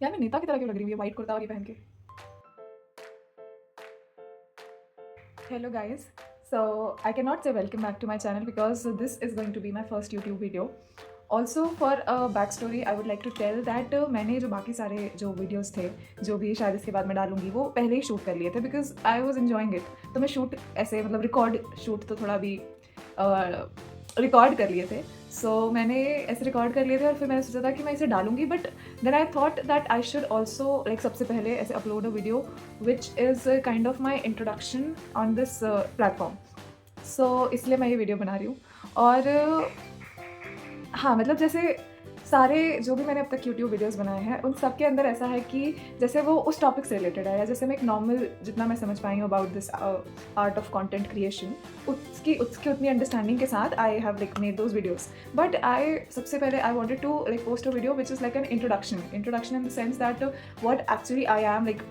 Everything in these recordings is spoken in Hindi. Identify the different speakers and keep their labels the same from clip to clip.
Speaker 1: यार मैं नेता की तरह क्यों लग रही हूँ ये वाइट कुर्ता और ये पहन के। Hello guys. So I cannot say welcome back to my channel because this is going to be my first YouTube video. Also for a backstory I would like to tell that मैंने जो बाकी सारे जो वीडियोस थे जो भी शायद इसके बाद मैं डालूंगी वो पहले ही शूट कर लिए थे because I was enjoying it. तो मैं शूट ऐसे मतलब रिकॉर्ड शूट तो थोड़ा भी रिकॉर्ड कर लिए थे। सो मैंने ऐसे रिकॉर्ड कर लिए थे और फिर मैंने सोचा था कि मैं इसे डालूंगी but then I thought that I should also like सबसे पहले ऐसे upload a video which is kind of my introduction on this platform. So इसलिए मैं ये वीडियो बना रही हूँ। और हाँ, मतलब जैसे सारे जो भी मैंने अब तक यूट्यूब वीडियोज़ बनाए हैं, उन सब के अंदर ऐसा है कि जैसे वो उस टॉपिक से रिलेटेड है या जैसे मैं एक नॉर्मल जितना मैं समझ पाई हूँ about this art of content creation, उसकी उसकी उतनी अंडरस्टैंडिंग के साथ I have like made those videos. But I सबसे पहले I wanted to like post a video which is like an introduction in the sense that what actually I am like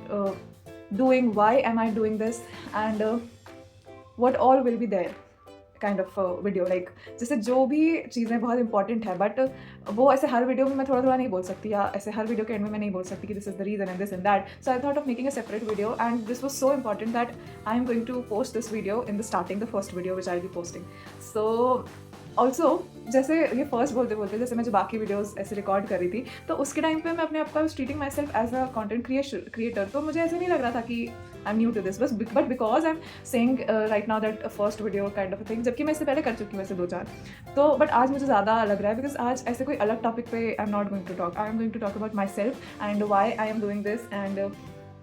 Speaker 1: doing, why am I doing this and what all will be there kind of video. Like जैसे जो भी चीज़ें बहुत इंपॉर्टेंट है बट वो ऐसे हर वीडियो में मैं थोड़ा थोड़ा नहीं बोल सकती या ऐसे हर वीडियो के एंड में मैं नहीं बोल सकती कि this is the reason and this and that. So I thought of making a separate video and this was so important that I am going to post this video in the starting the first video which I be posting. So also जैसे ये फर्स्ट बोलते बोलते जैसे मैं जो बाकी वीडियोस ऐसे रिकॉर्ड कर रही थी तो उसके टाइम पे मैं अपने आप को treating myself as a content creator. तो मुझे ऐसे नहीं लग रहा था कि I am new to this but because I am saying right now that first video kind of thing, जबकि मैं इससे पहले कर चुकी हूँ वैसे 2-4। तो बट आज मुझे ज़्यादा लग रहा है बिकॉज आज ऐसे कोई अलग टॉपिक पे I am not going to talk, I am going to talk about myself and why I am doing this एंड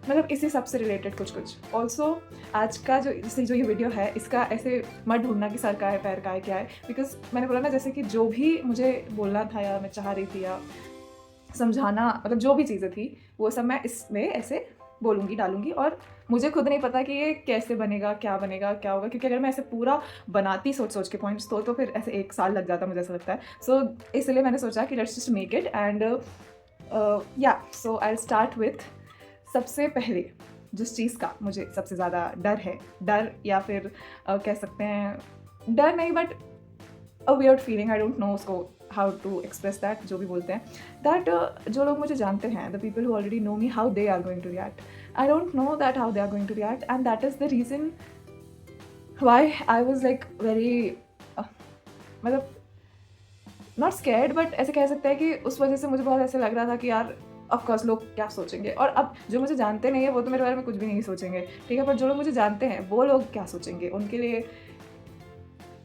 Speaker 1: मतलब इसी सब से रिलेटेड कुछ ऑल्सो। आज का जो ये वीडियो है इसका ऐसे मत ढूंढना कि सर का है पैर का है क्या है, बिकॉज मैंने बोला ना जैसे कि जो भी मुझे बोलना था या मैं चाह रही थी या समझाना मतलब जो भी चीज़ें थी वो सब मैं इसमें ऐसे बोलूँगी डालूँगी। और मुझे खुद नहीं पता कि ये कैसे बनेगा क्या क्या होगा, क्योंकि अगर मैं ऐसे पूरा बनाती सोच सोच के पॉइंट्स तो फिर ऐसे 1 साल लग जाता मुझे ऐसा लगता है। सो इसलिए मैंने सोचा कि let's just make it and या सो आई स्टार्ट विथ सबसे पहले जिस चीज़ का मुझे सबसे ज़्यादा डर है, डर या फिर कह सकते हैं डर नहीं but a weird feeling, I don't no उसको हाउ टू एक्सप्रेस दैट, जो भी बोलते हैं दैट जो लोग मुझे जानते हैं the people who already know me how they are going to react. I don't know that how they are going to react and that is the reason why I was like very मतलब नॉट स्कैर्ड बट ऐसे कह सकते हैं कि उस वजह से मुझे बहुत ऐसे लग रहा था कि यार ऑफकोर्स लोग क्या सोचेंगे। और अब जो मुझे जानते नहीं है वो तो मेरे बारे में कुछ भी नहीं सोचेंगे, ठीक है, पर जो लोग मुझे जानते हैं वो लोग क्या सोचेंगे उनके लिए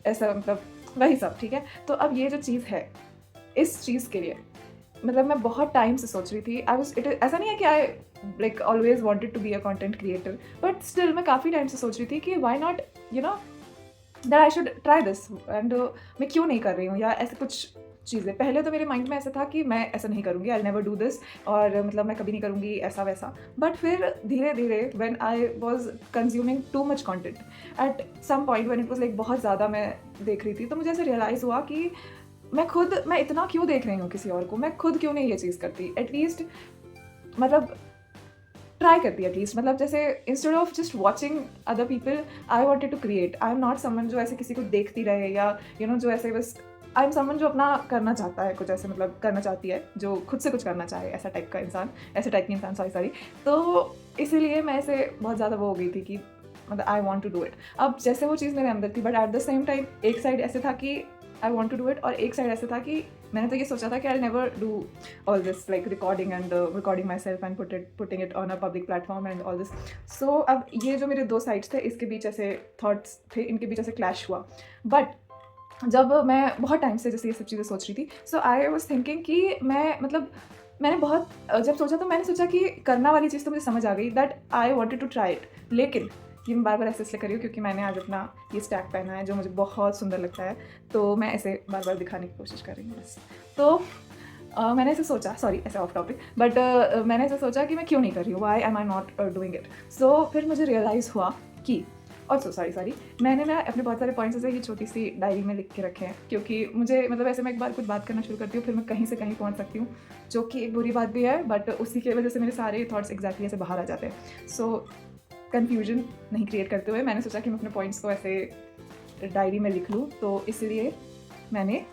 Speaker 1: ऐसा मतलब वही सब, ठीक है। तो अब ये जो चीज़ है इस चीज़ के लिए मतलब मैं बहुत टाइम से सोच रही थी। आई वाज इट ऐसा नहीं है कि I like always wanted to be a content creator but still मैं काफ़ी टाइम से सोच रही थी कि why not you know that I should try this एंड मैं क्यों नहीं कर रही हूँ या ऐसे कुछ चीज़ें। पहले तो मेरे माइंड में ऐसा था कि मैं ऐसा नहीं करूँगी, आई नेवर डू दिस, और मतलब मैं कभी नहीं करूँगी ऐसा वैसा। बट फिर धीरे धीरे when I was consuming too much content at some point when it was like बहुत ज़्यादा मैं देख रही थी तो मुझे ऐसे रियलाइज़ हुआ कि मैं इतना क्यों देख रही हूँ किसी और को, मैं खुद क्यों नहीं ये चीज़ करती एटलीस्ट, मतलब ट्राई करती है एटलीस्ट। मतलब जैसे instead of just watching other people I wanted to create. I am not someone जो ऐसे किसी को देखती रहे या जो ऐसे बस आई एम समन जो अपना करना चाहता है कुछ ऐसे, मतलब करना चाहती है जो खुद से कुछ करना चाहे, ऐसा टाइप का इंसान, ऐसे टाइप की इंसान, सॉरी। तो इसीलिए मैं ऐसे बहुत ज़्यादा वो हो गई थी कि मतलब I want to do it. अब जैसे वो चीज़ मेरे अंदर थी but at the same time एक साइड ऐसे था कि I want to do it और एक साइड ऐसे था कि मैंने तो ये सोचा था कि I never do all this like recording myself and putting it on a public platform and all this. So अब ये जो मेरे 2 साइड्स थे इसके बीच ऐसे थॉट्स थे, इनके बीच ऐसे क्लैश हुआ। बट जब मैं बहुत टाइम से जैसे ये सब चीज़ें सोच रही थी सो आई वाज थिंकिंग कि मैं मतलब मैंने बहुत जब सोचा तो मैंने सोचा कि करना वाली चीज़ तो मुझे समझ आ गई that I wanted to try it. लेकिन ये मैं बार बार ऐसे इसलिए कर रही हूँ क्योंकि मैंने आज अपना ये स्टैक पहना है जो मुझे बहुत सुंदर लगता है, तो मैं ऐसे बार बार दिखाने की कोशिश कर रही हूँ बस। तो मैंने ऐसे सोचा, सॉरी ऐसे ऑफ टॉपिक, बट मैंने ऐसे सोचा कि मैं क्यों नहीं कर रही हूँ, why am I not doing it. So फिर मुझे रियलाइज़ हुआ कि और सॉरी मैंने ना अपने बहुत सारे पॉइंट्स ऐसे ही छोटी सी डायरी में लिख के रखे हैं क्योंकि मुझे मतलब ऐसे मैं एक बार कुछ बात करना शुरू करती हूँ फिर मैं कहीं से कहीं पहुँच सकती हूँ, जो कि एक बुरी बात भी है बट उसी की वजह से मेरे सारे थॉट्स एग्जैक्टली ऐसे बाहर आ जाते हैं। सो कन्फ्यूजन नहीं क्रिएट करते हुए मैंने सोचा कि मैं अपने पॉइंट्स को ऐसे डायरी में लिख लूँ, तो इसलिए मैंने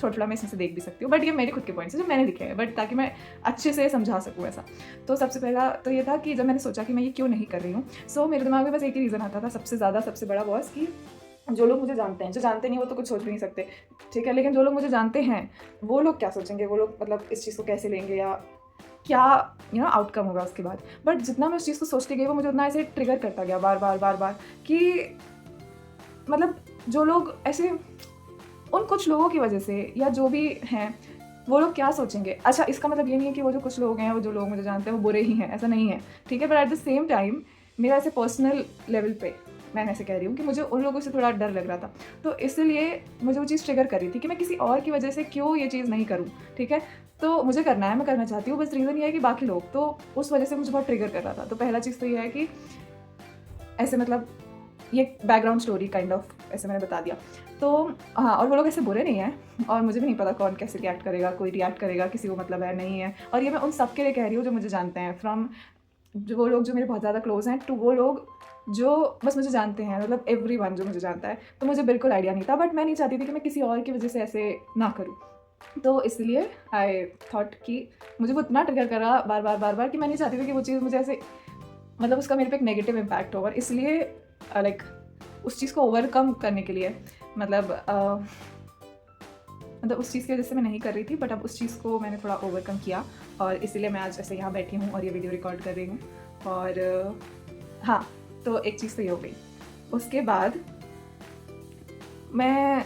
Speaker 1: थोड़ा थोड़ा मैं इसमें से देख भी सकती हूँ, बट ये मेरे खुद के पॉइंट्स हैं जो मैंने लिखे हैं, बट ताकि मैं अच्छे से समझा सकूँ ऐसा। तो सबसे पहला तो ये था कि जब मैंने सोचा कि मैं ये क्यों नहीं कर रही हूँ, सो मेरे दिमाग में बस एक ही रीज़न आता था सबसे बड़ा बॉस, कि जो लोग मुझे जानते हैं, जो जानते नहीं वो तो कुछ सोच भी नहीं सकते, ठीक है, लेकिन जो लोग मुझे जानते हैं वो लोग क्या सोचेंगे, वो लोग मतलब इस चीज़ को कैसे लेंगे, या क्या आउटकम होगा उसके बाद। बट जितना मैं उस चीज़ को सोचती गई वो मुझे उतना ऐसे ट्रिगर करता गया बार बार कि मतलब जो लोग ऐसे, उन कुछ लोगों की वजह से या जो भी हैं वो लोग क्या सोचेंगे। अच्छा, इसका मतलब ये नहीं है कि वो जो कुछ लोग हैं, वो जो लोग मुझे जानते हैं वो बुरे ही हैं, ऐसा नहीं है, ठीक है, but at the same time मेरा ऐसे पर्सनल लेवल पे मैं ऐसे कह रही हूँ कि मुझे उन लोगों से थोड़ा डर लग रहा था, तो इसलिए मुझे वो चीज़ ट्रिगर कर रही थी कि मैं किसी और की वजह से क्यों ये चीज़ नहीं करूँ, ठीक है। तो मुझे करना है, मैं करना चाहती हूँ, बस रीज़न ये है कि बाकी लोग, तो उस वजह से मुझे बहुत ट्रिगर कर रहा था। तो पहला चीज़ तो ये है कि ऐसे मतलब ये बैकग्राउंड स्टोरी काइंड ऑफ ऐसे मैंने बता दिया। तो हाँ, और वो लोग ऐसे बुरे नहीं हैं और मुझे भी नहीं पता कौन कैसे रिएक्ट करेगा, कोई रिएक्ट करेगा, किसी को मतलब है नहीं है, और ये मैं उन सब के लिए कह रही हूँ जो मुझे जानते हैं, फ्रॉम जो वो लोग जो मेरे बहुत ज़्यादा क्लोज हैं टू वो लोग जो बस मुझे जानते हैं, मतलब एवरीवन जो मुझे जानता है। तो मुझे बिल्कुल आइडिया नहीं था, बट मैं नहीं चाहती थी कि मैं किसी और की वजह से ऐसे ना करूँ। तो इसलिए आई थॉट कि मुझे वो इतना ट्रिगर करा बार बार कि मैं नहीं चाहती थी कि वो चीज़ मुझे ऐसे मतलब उसका मेरे पे एक नेगेटिव इम्पैक्ट हो, और इसलिए लाइक उस चीज़ को ओवरकम करने के लिए मतलब उस चीज़ की वजह से मैं नहीं कर रही थी, बट अब उस चीज़ को मैंने थोड़ा ओवरकम किया और इसीलिए मैं आज ऐसे यहाँ बैठी हूँ और ये वीडियो रिकॉर्ड कर रही हूँ। और हाँ, तो एक चीज़ तो ये हो गई। उसके बाद मैं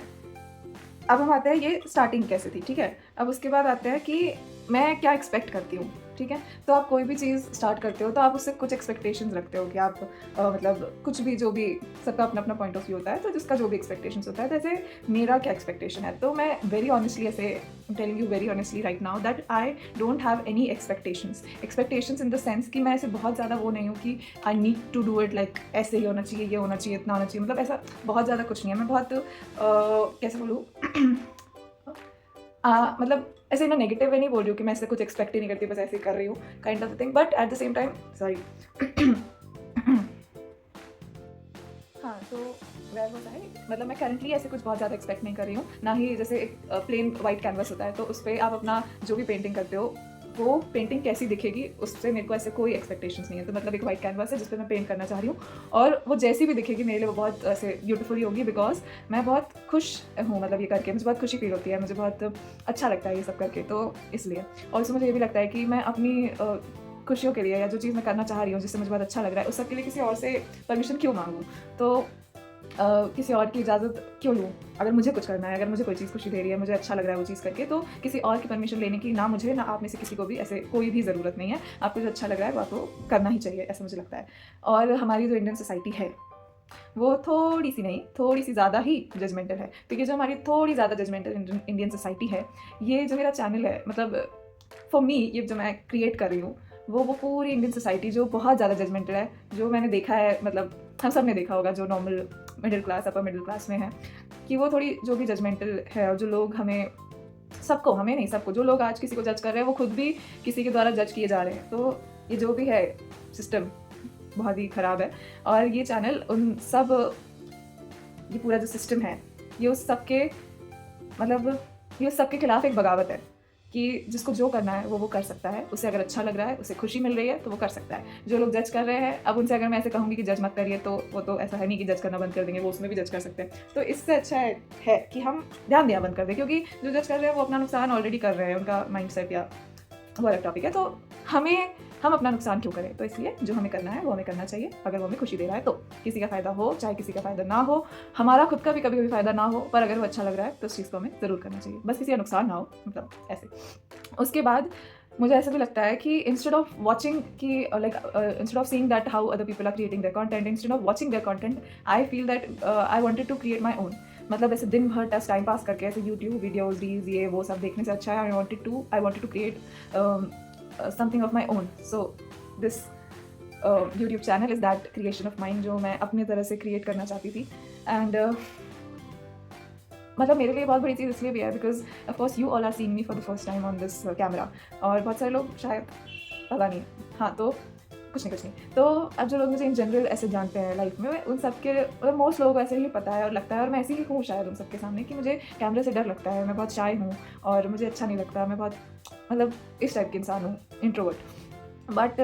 Speaker 1: अब हम आते हैं ये स्टार्टिंग कैसे थी, ठीक है। अब उसके बाद आते हैं कि मैं क्या एक्सपेक्ट करती हूँ, ठीक है। तो आप कोई भी चीज़ स्टार्ट करते हो तो आप उससे कुछ एक्सपेक्टेशंस रखते हो कि आप मतलब कुछ भी, जो भी, सबका अपना अपना पॉइंट ऑफ व्यू होता है, तो जिसका जो भी एक्सपेक्टेशंस होता है, जैसे मेरा क्या एक्सपेक्टेशन है, तो मैं वेरी ऑनेस्टली ऐसे telling you very honestly right now that I don't have any expectations in the sense कि मैं ऐसे बहुत ज़्यादा वो नहीं हूँ कि I need to do it, like ऐसे ही होना चाहिए, ये होना चाहिए, इतना होना चाहिए, मतलब ऐसा बहुत ज़्यादा कुछ नहीं है। मैं बहुत कैसे बोलूँ मतलब ऐसे ना नेगेटिव वे नहीं बोल रही हूँ कि मैं ऐसे कुछ एक्सपेक्ट ही नहीं करती, बस ऐसे ही कर रही हूँ kind of thing, but at the same time sorry हाँ, तो वेयर वाज आई, मतलब मैं करंटली ऐसे कुछ बहुत ज़्यादा एक्सपेक्ट नहीं कर रही हूँ, ना ही जैसे एक प्लेन वाइट कैनवस होता है तो उस पर आप अपना जो भी पेंटिंग करते हो वो पेंटिंग कैसी दिखेगी उससे मेरे को ऐसे कोई एक्सपेक्टेशंस नहीं है। तो मतलब एक वाइट कैनवस है जिस पर मैं पेंट करना चाह रही हूँ और वो जैसी भी दिखेगी मेरे लिए वो बहुत ऐसे ब्यूटीफुल होगी, बिकॉज मैं बहुत खुश हूँ, मतलब ये करके मुझे बहुत खुशी फील होती है, मुझे बहुत अच्छा लगता है ये सब करके, तो इसलिए। और उसमें मुझे ये भी लगता है कि मैं अपनी खुशियों के लिए या जो चीज़ मैं करना चाह रही हूँ जिससे मुझे बहुत अच्छा लग रहा है उस सब के लिए किसी और से परमिशन क्यों मांगूँ, तो किसी और की इजाज़त क्यों लूँ। अगर मुझे कुछ करना है, अगर मुझे कोई चीज़ खुशी दे रही है, मुझे अच्छा लग रहा है वो चीज़ करके, तो किसी और की परमिशन लेने की ना मुझे ना आप में से किसी को भी ऐसे कोई भी ज़रूरत नहीं है। आपको जो अच्छा लग रहा है वो आपको करना ही चाहिए, ऐसा मुझे लगता है। और हमारी जो इंडियन सोसाइटी है वो थोड़ी सी नहीं, थोड़ी सी ज़्यादा ही जजमेंटल है, क्योंकि जो हमारी थोड़ी ज़्यादा जजमेंटल इंडियन सोसाइटी है, ये जो मेरा चैनल है, मतलब फॉर मी ये जो मैं क्रिएट कर रही हूँ वो पूरी इंडियन सोसाइटी जो बहुत ज़्यादा जजमेंटल है, जो मैंने देखा है, मतलब हम सब ने देखा होगा जो normal middle class, upper middle class में है, कि वो थोड़ी जो भी जजमेंटल है, और जो लोग हमें, सबको, हमें नहीं सबको, जो लोग आज किसी को जज कर रहे हैं वो खुद भी किसी के द्वारा जज किए जा रहे हैं। तो ये जो भी है सिस्टम बहुत ही ख़राब है, और ये चैनल उन सब, ये पूरा जो सिस्टम है ये उस सब के, मतलब ये उस सब के खिलाफ एक बगावत है कि जिसको जो करना है वो कर सकता है, उसे अगर अच्छा लग रहा है, उसे खुशी मिल रही है तो वो कर सकता है। जो लोग जज कर रहे हैं, अब उनसे अगर मैं ऐसे कहूँगी कि जज मत करिए, तो वो तो ऐसा है नहीं कि जज करना बंद कर देंगे, वो उसमें भी जज कर सकते हैं। तो इससे अच्छा है कि हम ध्यान देना बंद कर दें, क्योंकि जो जज कर रहे हैं वो अपना नुकसान ऑलरेडी कर रहे हैं, उनका माइंड सेट या वो अलग टॉपिक है। तो हम अपना नुकसान क्यों करें, तो इसलिए जो हमें करना है वो हमें करना चाहिए, अगर वो हमें खुशी दे रहा है तो। किसी का फ़ायदा हो चाहे किसी का फ़ायदा ना हो, हमारा खुद का भी कभी कभी फ़ायदा ना हो, पर अगर वो अच्छा लग रहा है तो उस चीज़ को हमें ज़रूर करना चाहिए, बस किसी का नुकसान ना हो, मतलब ऐसे। उसके बाद मुझे ऐसा भी लगता है कि इंस्टेड ऑफ वॉचिंग की like instead of seeing that how other people are creating their content, instead of watching their content, I feel that I wanted to create my own. मतलब ऐसे दिन भर टेस्ट टाइम पास करके ऐसे यूट्यूब वीडियोज़, रील्स, ये वो सब देखने से अच्छा है I wanted to create something of my own. So this YouTube channel is that creation of mine जो मैं अपने तरह से क्रिएट करना चाहती थी। एंड मतलब मेरे लिए बहुत बड़ी चीज़ इसलिए भी है because of course you all are seeing me for the first time on this camera, और बहुत सारे लोग शायद पता नहीं, हाँ, तो कुछ नहीं, कुछ नहीं। तो अब जो लोग मुझे इन जनरल ऐसे जानते हैं लाइफ में, उन सब के मतलब मोस्ट लोगों को ऐसे ही पता है और लगता है, और मैं ऐसी ही हूँ शायद उन सबके सामने, कि मुझे कैमरे से डर लगता है, मैं बहुत शाय हूँ और मुझे अच्छा नहीं लगता, मैं बहुत मतलब इस टाइप की इंसान हूँ, इंट्रोवर्ट। बट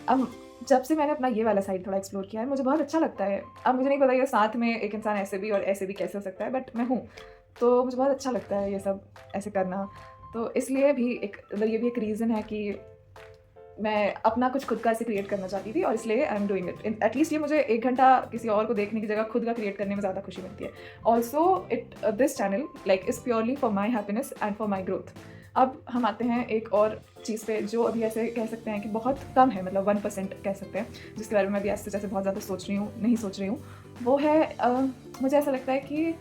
Speaker 1: अब जब से मैंने अपना ये वाला साइड थोड़ा एक्सप्लोर किया है, मुझे बहुत अच्छा लगता है। अब मुझे नहीं पता कि साथ में एक इंसान ऐसे भी और ऐसे भी कैसे हो सकता है, बट मैं हूँ। तो मुझे बहुत अच्छा लगता है ये सब ऐसे करना। तो इसलिए भी एक मतलब ये भी एक रीज़न है कि मैं अपना कुछ खुद का ऐसे क्रिएट करना चाहती थी, और इसलिए आई एम डूइंग इट। एटलीस्ट ये मुझे 1 घंटा किसी और को देखने की जगह खुद का क्रिएट करने में ज़्यादा खुशी मिलती है। Also it this channel like is purely for my happiness and for my growth. अब हम आते हैं एक और चीज़ पे, जो अभी ऐसे कह सकते हैं कि बहुत कम है, मतलब 1% कह सकते हैं, जिसके बारे में मैं अभी ऐसे जैसे बहुत ज़्यादा सोच रही हूँ, नहीं सोच रही हूँ। वो है मुझे ऐसा लगता है कि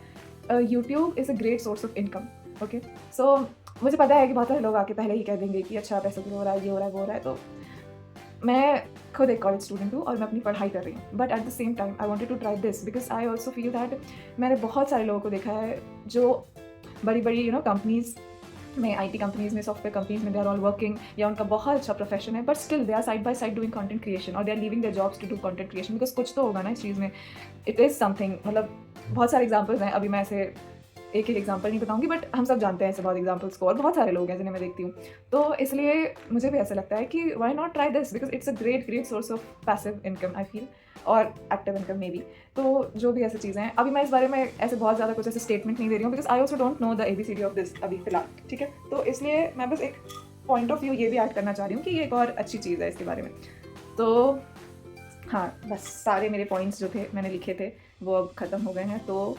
Speaker 1: YouTube is a great source of income. Okay, so मुझे पता है कि बहुत सारे लोग आके पहले ही कह देंगे कि अच्छा पैसा ग्रो हो रहा है, ये हो रहा है, वो हो रहा है। तो मैं खुद एक कॉलेज स्टूडेंट हूँ और मैं अपनी पढ़ाई कर रही हूँ, but at the same time I wanted to try this because I also feel that मैंने बहुत सारे लोगों को देखा है जो बड़ी बड़ी कंपनीज में, आईटी कंपनीज में, सॉफ्टवेयर कंपनीज में, दे आर ऑल वर्किंग, या उनका बहुत अच्छा प्रोफेशन है, but still they are side by side doing content creation, और they are leaving their jobs to do content creation, because कुछ तो होगा ना इस चीज़ में। इट इज़ समथिंग, मतलब बहुत सारे एग्जाम्पल्स हैं, अभी मैं ऐसे एक एग्जांपल नहीं बताऊंगी, बट हम सब जानते हैं ऐसे बहुत एग्जांपल्स को, और बहुत सारे लोग हैं जिन्हें मैं देखती हूँ। तो इसलिए मुझे भी ऐसा लगता है कि why not try this, because it's a great source of passive income I feel, और एक्टिव इनकम मे बी। तो जो भी ऐसी चीज़ें हैं, अभी मैं इस बारे में ऐसे बहुत ज़्यादा कुछ ऐसे स्टेटमेंट नहीं दे रही हूँ, because I also don't know the ABCD of this अभी फिलहाल, ठीक है। तो इसलिए मैं बस एक पॉइंट ऑफ व्यू ये भी ऐड करना चाह रही हूँ कि ये एक और अच्छी चीज़ है इसके बारे में। तो हाँ, बस सारे मेरे पॉइंट्स जो थे मैंने लिखे थे वो अब ख़त्म हो गए हैं। तो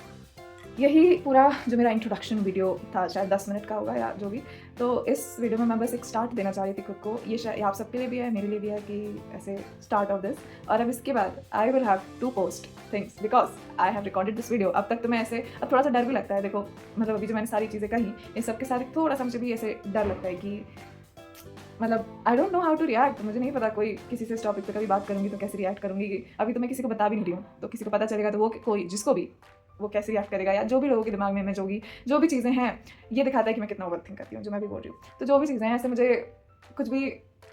Speaker 1: यही पूरा जो मेरा इंट्रोडक्शन वीडियो था, शायद 10 मिनट का होगा या जो भी। तो इस वीडियो में मैं बस एक स्टार्ट देना चाह रही थी खुद को। ये शायद आप सबके लिए भी है, मेरे लिए भी है, कि ऐसे स्टार्ट ऑफ दिस। और अब इसके बाद I will have to post things because I have recorded this video. अब तक तो मैं ऐसे, अब थोड़ा सा डर भी लगता है, देखो मतलब अभी जो मैंने सारी चीज़ें कही, इन सब के साथ थोड़ा सा मुझे भी ऐसे डर लगता है कि मतलब I don't know how to react. मुझे नहीं पता कोई किसी से इस टॉपिक पे कभी बात करूँगी तो कैसे रिएक्ट करूँगी। अभी तो मैं किसी को बता भी नहीं रही हूँ, तो किसी को पता चलेगा तो वो कोई जिसको भी वो कैसे रिएक्ट करेगा, या जो भी लोगों के दिमाग में इमेज होगी, जो भी चीज़ें हैं, ये दिखाता है कि मैं कितना ओवरथिंक करती हूँ, जो मैं भी बोल रही हूँ। तो जो भी चीज़ें हैं, ऐसे मुझे कुछ भी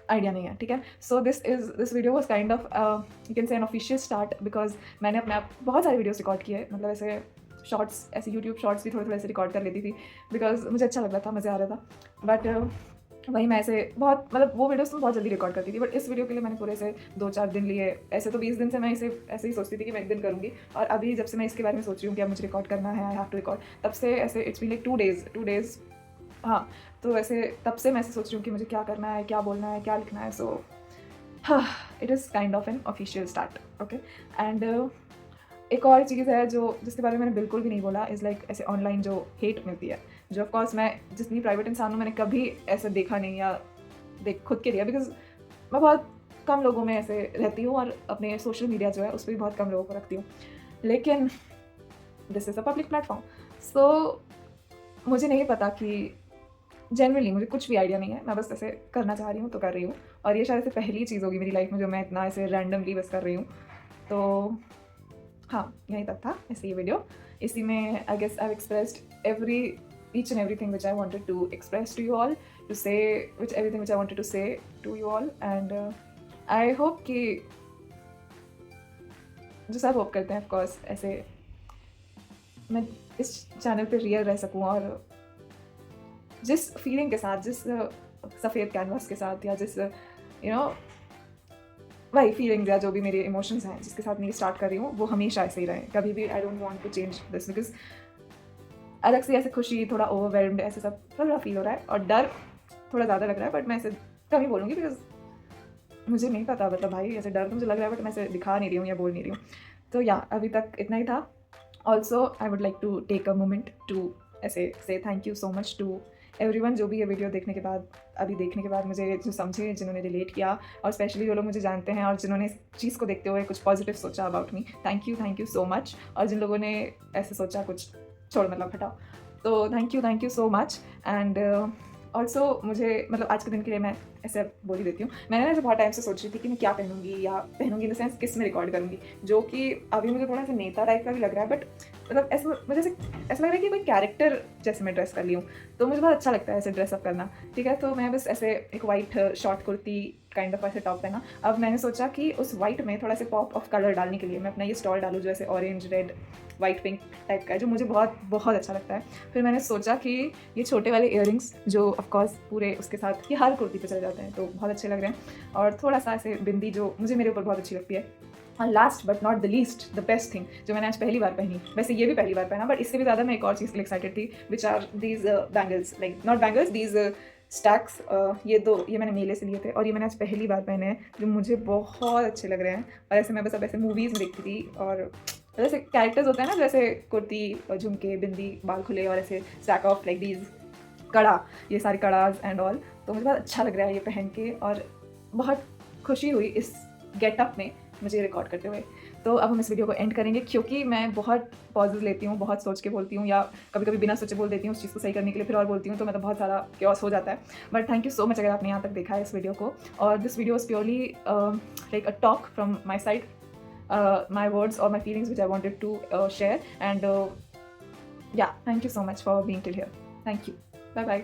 Speaker 1: आइडिया नहीं है, ठीक है। So this video was kind of you can say an official start, because मैंने अपने आप बहुत सारे वीडियोस रिकॉर्ड किए, मतलब ऐसे शॉर्ट्स, ऐसे यूट्यूब शॉर्ट्स भी थोड़े थोड़े ऐसे रिकॉर्ड कर लेती थी, बिकॉज मुझे अच्छा लग रहा था, मज़ा आ रहा था। बट वही मैं ऐसे बहुत, मतलब वो वीडियोस तो बहुत जल्दी रिकॉर्ड करती थी, बट इस वीडियो के लिए मैंने पूरे से 2-4 दिन लिए। ऐसे तो 20 दिन से मैं इसे ऐसे ही सोचती थी कि मैं एक दिन करूँगी, और अभी जब से मैं इसके बारे में सोच रही हूँ कि अब मुझे रिकॉर्ड करना है, आई हैव टू रिकॉर्ड, तब से ऐसे इट्स बीन लाइक 2 डेज़। हाँ, तो ऐसे तब से मैं ऐसे सोच रही हूँ कि मुझे क्या करना है, क्या बोलना है, क्या लिखना है। सो हाँ, it is kind of an official start, okay. And एक और चीज़ है जो जिसके बारे में मैंने बिल्कुल भी नहीं बोला, इज़ लाइक ऐसे ऑनलाइन जो हेट मिलती है, जो ऑफ कोर्स मैं जितनी प्राइवेट इंसान हूँ, मैंने कभी ऐसा देखा नहीं या देख खुद के लिए, बिकॉज मैं बहुत कम लोगों में ऐसे रहती हूँ, और अपने सोशल मीडिया जो है उस पर भी बहुत कम लोगों को रखती हूँ। लेकिन this is a public platform, so मुझे नहीं पता कि जनरली मुझे कुछ भी आइडिया नहीं है, मैं बस ऐसे करना चाह रही हूँ तो कर रही हूँ। और ये शायद से पहली चीज़ होगी मेरी लाइफ में जो मैं इतना ऐसे रैंडमली बस कर रही हूँ। तो हाँ, यहीं तक था ऐसे ये वीडियो। इसी में I guess I expressed each and everything which I wanted to express to you all, to say everything which I wanted to say to you all, and I hope कि जो सब होप करते हैं, ऑफ कोर्स ऐसे मैं इस चैनल पे रियल रह सकूँ, और जिस फीलिंग के साथ, जिस सफ़ेद कैनवास के साथ, या जिस वही फीलिंग या जो भी मेरे इमोशंस हैं जिसके साथ मैं स्टार्ट कर रही हूँ, वो हमेशा ऐसे ही रहे, कभी भी। I don't want to change this, because अलग से ऐसे खुशी, थोड़ा ओवरवेल्म्ड, ऐसे सब थोड़ा फील हो रहा है, और डर थोड़ा ज़्यादा लग रहा है, बट मैं ऐसे कम ही बोलूँगी, बिकॉज मुझे नहीं पता, मतलब भाई ऐसे डर तो मुझे लग रहा है, बट मैं ऐसे दिखा नहीं रही हूँ या बोल नहीं रही हूँ। तो या अभी तक इतना ही था। Also I would like to take a moment to ऐसे से thank you so much to everyone, जो भी ये वीडियो देखने के बाद, अभी देखने के बाद मुझे जो समझे, जिन्होंने रिलेट किया, और स्पेशली जो लोग मुझे जानते हैं और जिन्होंने इस चीज़ को देखते हुए कुछ पॉजिटिव सोचा about me, thank you so much. और जिन लोगों ने ऐसे सोचा कुछ छोड़, मतलब हटाओ, तो thank you so much. And also मुझे, मतलब आज के दिन के लिए मैं ऐसे बोल ही देती हूँ, मैंने ना ऐसे बहुत टाइम से सोच रही थी कि मैं क्या पहनूंगी, या पहनूंगी इन द सेंस किस में रिकॉर्ड करूँगी, जो कि अभी मुझे थोड़ा सा नेता टाइप का भी लग रहा है, बट मतलब ऐसा मुझे ऐसा लग रहा है कि कोई कैरेक्टर जैसे मैं ड्रेस कर ली हूँ, तो मुझे बहुत अच्छा लगता है ऐसे ड्रेसअप करना, ठीक है। तो मैं बस ऐसे एक white short kurti kind of ऐसे टॉप पहना। अब मैंने सोचा कि उस वाइट में थोड़ा सा पॉप ऑफ कलर डालने के लिए मैं अपना ये स्टॉल डालूँ जो ऐसे orange, red, white, pink type का है, जो मुझे बहुत बहुत अच्छा लगता है। फिर मैंने सोचा कि ये छोटे वाले इयररिंग्स जो ऑफकोर्स पूरे उसके साथ ये हर कुर्ती पे चले जाते हैं तो बहुत अच्छे लग रहे हैं, और थोड़ा सा ऐसे बिंदी जो मुझे मेरे ऊपर बहुत अच्छी लगती है। और last but not the least, the best thing जो मैंने आज पहली बार पहनी, वैसे ये भी पहली बार पहना बट इससे भी ज़्यादा मैं एक और चीज़ के लिए एक्साइटेड थी, which are these bangles, like not bangles, these stacks. ये मैंने मेले से लिए थे और ये मैंने आज पहली बार पहने हैं, जो मुझे बहुत अच्छे लग रहे हैं। और ऐसे मैं बस अब ऐसे मूवीज़ में देखती थी और जैसे कैरेक्टर्स होते हैं ना, जैसे कुर्ती, झुमके, बिंदी, बाल खुले और ऐसे स्टैक ऑफ लाइक दीज कड़ा, ये सारी कड़ाज एंड ऑल, तो मुझे बहुत अच्छा लग रहा है ये पहन के और बहुत खुशी हुई इस गेटअप में मुझे रिकॉर्ड करते हुए। तो अब हम इस वीडियो को एंड करेंगे क्योंकि मैं बहुत पॉजेज लेती हूँ, बहुत सोच के बोलती हूँ या कभी कभी बिना सोचे बोल देती हूँ उस चीज़ को सही करने के लिए, फिर और बोलती हूँ तो मतलब बहुत सारा क्योस हो जाता है। But thank you so much अगर आपने यहाँ तक देखा है इस वीडियो को, और this video is purely like a talk from my side, my words or my feelings which I wanted to share, and yeah, thank you so much for being till here. Thank you. Bye bye.